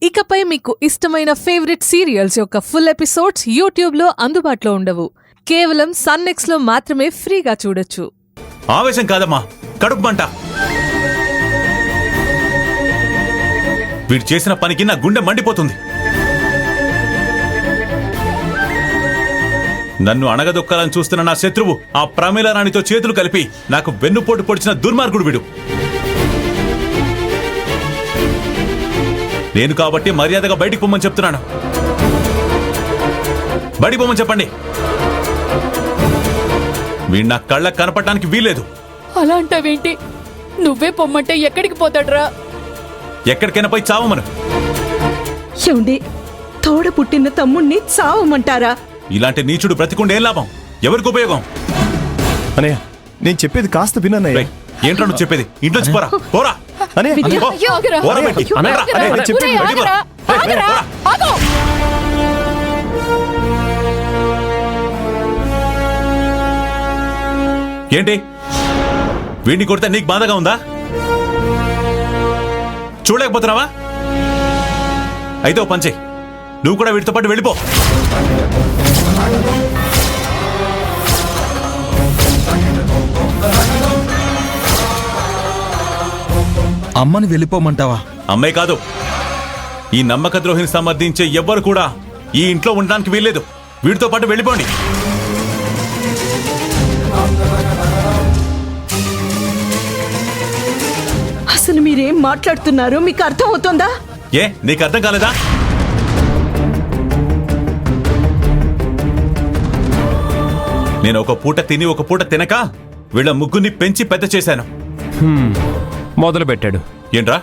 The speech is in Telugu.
ఇకపై మీకు ఇష్టమైన ఫేవరెట్ సీరియల్స్ యొక్క ఫుల్ ఎపిసోడ్స్ యూట్యూబ్లో అందుబాటులో ఉండవు. కేవలం సన్నెక్స్లో మాత్రమే ఫ్రీగా చూడొచ్చు. ఆవేశం కాదమ్మా, కడుపు మంట. వీడు చేసిన పనికి నా గుండె మండిపోతుంది. నన్ను అణగదొక్కాలని చూస్తున్న నా శత్రువు ఆ ప్రమీల రాణితో చేతులు కలిపి నాకు వెన్నుపోటు పొడిచిన దుర్మార్గుడు వీడు. నేను కాబట్టి మర్యాదగా బయటికి పొమ్మని చెప్తున్నాను. బయటికి పొమ్మని చెప్పండి. వీడు నా కళ్ళకు కనపడటానికి వీల్లేదు. అలా అంటావేంటి? నువ్వే పొమ్మంటే ఎక్కడికి పోతాడ్రా? ఎక్కడికైనా పోయి చావమను. ఏమండి, తోడ పుట్టిన తమ్ముణ్ణి చావమంటారా? ఇలాంటి నీచుడు బ్రతికుండే ఏం లాభం? ఎవరికి ఉపయోగం? అనయ్య, నేను చెప్పేది కాస్త వినన్నయ్య. ఏంట్రా నువ్వు చెప్పేది? ఇంట్లోంచి పోరా, పోరా. అనయ్య, పో. పోరా బయటికి. అనయ్య, నేను చెప్పేది బయటికి పోరా. ఆగు! ఏంటి వీడిని కొడితే నీకు బాధగా ఉందా? చూడలేకపోతున్నావా? అయితే ఓ పని చెయ్యి, నువ్వు కూడా వీడితో పాటు వెళ్ళిపో. అమ్మని వెళ్ళిపోమంటావా? అమ్మాయి కాదు, ఈ నమ్మక ద్రోహిని సమర్థించే ఎవ్వరు కూడా ఈ ఇంట్లో ఉండడానికి వీల్లేదు. వీడితో పాటు వెళ్ళిపోండి. అసలు మీరేం మాట్లాడుతున్నారో మీకు అర్థం అవుతుందా? ఏ నీకు అర్థం కాలేదా? నేను ఒక పూట తిని ఒక పూట తినక వీళ్ళ ముగ్గురిని పెంచి పెద్ద చేశాను. మొదలు పెట్టాడు. ఏంట్రా?